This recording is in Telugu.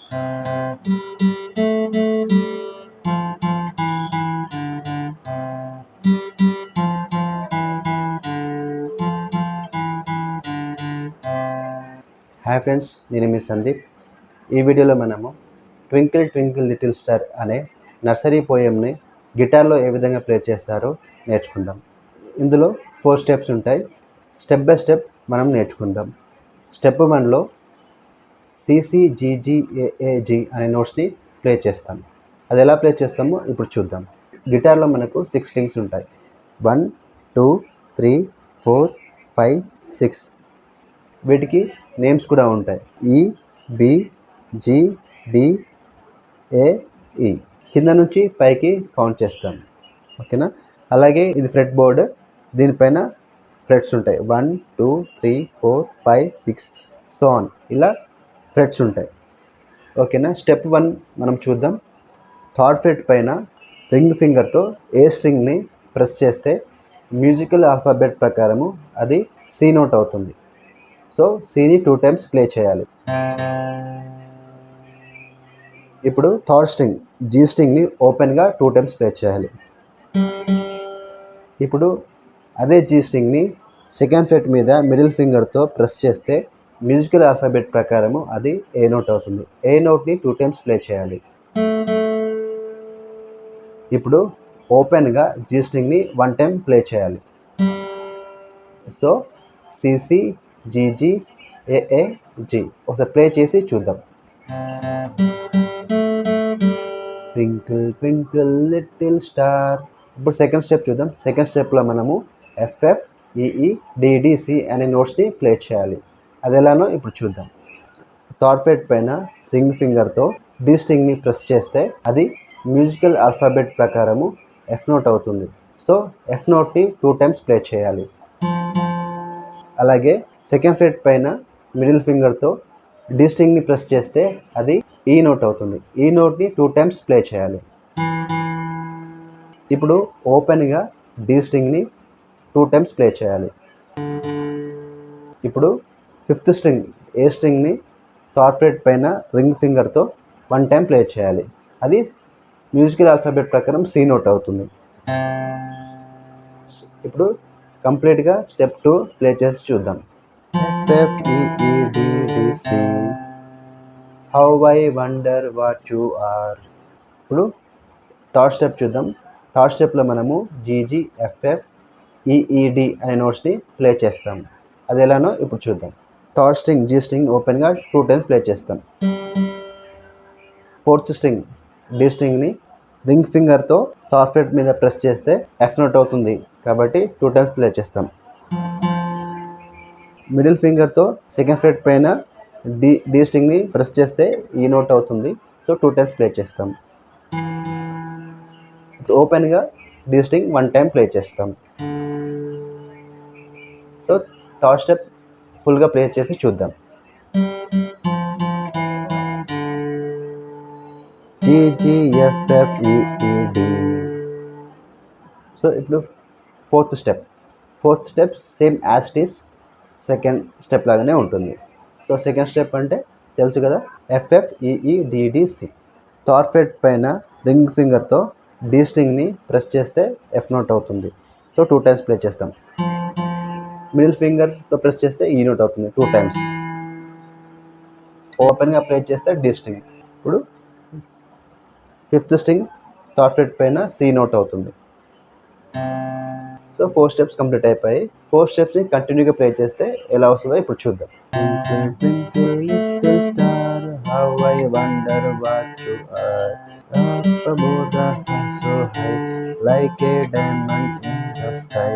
హాయ్ ఫ్రెండ్స్, నేను మీ సందీప్. ఈ వీడియోలో మనము ట్వింకిల్ ట్వింకిల్ లిటిల్ స్టార్ అనే నర్సరీ పోయంని గిటార్లో ఏ విధంగా ప్లే చేస్తారో నేర్చుకుందాం. ఇందులో 4 స్టెప్స్ ఉంటాయి. స్టెప్ బై స్టెప్ మనం నేర్చుకుందాం. స్టెప్ 1లో CCGGAAG అనే నోట్స్ని ప్లే చేస్తాం. అది ఎలా ప్లే చేస్తామో ఇప్పుడు చూద్దాం. గిటార్లో మనకు 6 స్ట్రింగ్స్ ఉంటాయి. 1 2 3 4 5 6. వీటికి నేమ్స్ కూడా ఉంటాయి. E B G D A E. కింద నుంచి పైకి కౌంట్ చేస్తాం. ఓకేనా? అలాగే ఇది ఫ్రెట్ బోర్డ్. దీనిపైన ఫ్రెట్స్ ఉంటాయి. 1 2 3 4 5 6 సో ఆన్. ఇలా ఫ్రెట్స్ ఉంటాయి. ఓకేనా? స్టెప్ 1 మనం చూద్దాం. థర్డ్ ఫ్రెట్ పైన రింగ్ ఫింగర్తో ఏ స్ట్రింగ్ని ప్రెస్ చేస్తే మ్యూజికల్ ఆల్ఫాబెట్ ప్రకారము అది సి నోట్ అవుతుంది. సో సిని 2 టైమ్స్ ప్లే చేయాలి. ఇప్పుడు థర్డ్ స్ట్రింగ్ జీ స్ట్రింగ్ని ఓపెన్గా 2 టైమ్స్ ప్లే చేయాలి. ఇప్పుడు అదే జీ స్ట్రింగ్ని సెకండ్ ఫ్రెట్ మీద మిడిల్ ఫింగర్తో ప్రెస్ చేస్తే మ్యూజికల్ ఆల్ఫాబెట్ ప్రకారము అది ఏ నోట్ అవుతుంది. ఏ నోట్ని 2 టైమ్స్ ప్లే చేయాలి. ఇప్పుడు ఓపెన్గా జీ స్ట్రింగ్ని 1 టైం ప్లే చేయాలి. So CC GG AAG. ఒకసారి ప్లే చేసి చూద్దాం. Twinkle twinkle little star. ఇప్పుడు సెకండ్ స్టెప్ చూద్దాం. సెకండ్ స్టెప్లో మనము FF EE DDC అనే నోట్స్ని ప్లే చేయాలి. అది ఎలానో ఇప్పుడు చూద్దాం. థర్డ్ ఫ్రెట్ పైన రింగ్ ఫింగర్తో డి స్ట్రింగ్ని ప్రెస్ చేస్తే అది మ్యూజికల్ ఆల్ఫాబెట్ ప్రకారము ఎఫ్ నోట్ అవుతుంది. సో ఎఫ్ నోట్ని 2 టైమ్స్ ప్లే చేయాలి. అలాగే సెకండ్ ఫ్రెట్ పైన మిడిల్ ఫింగర్తో డి స్ట్రింగ్ని ప్రెస్ చేస్తే అది ఈ నోట్ అవుతుంది. ఈ నోట్ని 2 టైమ్స్ ప్లే చేయాలి. ఇప్పుడు ఓపెన్గా డి స్ట్రింగ్ని 2 టైమ్స్ ప్లే చేయాలి. ఇప్పుడు ఫిఫ్త్ స్ట్రింగ్ ఏ స్ట్రింగ్ని థర్డ్ ఫ్రెట్ పైన రింగ్ ఫింగర్తో 1 టైం ప్లే చేయాలి. అది మ్యూజికల్ ఆల్ఫాబెట్ ప్రకారం సి నోట్ అవుతుంది. ఇప్పుడు కంప్లీట్గా స్టెప్ 2 ప్లే చేసి చూద్దాం. FFEEDDC how I wonder what you are. ఇప్పుడు థర్డ్ స్టెప్ చూద్దాం. థర్డ్ స్టెప్లో మనము GGFFEED అనే నోట్స్ని ప్లే చేస్తాం. అది ఎలానో ఇప్పుడు చూద్దాం. థర్డ్ స్ట్రింగ్ జీ స్ట్రింగ్ ఓపెన్గా 2 టైమ్స్ ప్లే చేస్తాం. ఫోర్త్ స్ట్రింగ్ డి స్ట్రింగ్ని రింగ్ ఫింగర్తో థర్డ్ ఫ్రెట్ మీద ప్రెస్ చేస్తే ఎఫ్ నోట్ అవుతుంది కాబట్టి 2 టైమ్స్ ప్లే చేస్తాం. మిడిల్ ఫింగర్తో సెకండ్ ఫ్రెట్ పైన డి స్ట్రింగ్ని ప్రెస్ చేస్తే ఈ నోట్ అవుతుంది. సో 2 టైమ్స్ ప్లే చేస్తాం. ఓపెన్గా డి స్ట్రింగ్ 1 టైం ప్లే చేస్తాం. సో థర్డ్ స్టెప్ ఫుల్గా ప్లే చేసి చూద్దాం. GGFFEED. సో ఇప్పుడు fourth step same as it is second step లాగానే ఉంటుంది. సో సెకండ్ స్టెప్ అంటే తెలుసు కదా, FFEEDDC. థర్డ్ ఫ్రెట్ పైన రింగ్ ఫింగర్తో డి స్ట్రింగ్ని ప్రెస్ చేస్తే ఎఫ్ నోట్ అవుతుంది. సో 2 టైమ్స్ ప్లే చేస్తాం. మిడిల్ ఫింగర్తో ప్రెస్ చేస్తే ఈ నోట్ అవుతుంది 2 టైమ్స్. ఓపెన్గా ప్లే చేస్తే డి స్ట్రింగ్. ఇప్పుడు ఫిఫ్త్ స్ట్రింగ్ థర్డ్ ఫ్రెట్ పైన సి నోట్ అవుతుంది. సో 4 స్టెప్స్ కంప్లీట్ అయిపోయి 4 స్టెప్స్ని కంటిన్యూగా ప్లే చేస్తే ఎలా వస్తుందో ఇప్పుడు చూద్దాం. How I wonder what you are. Up above the so high, like a diamond in the sky.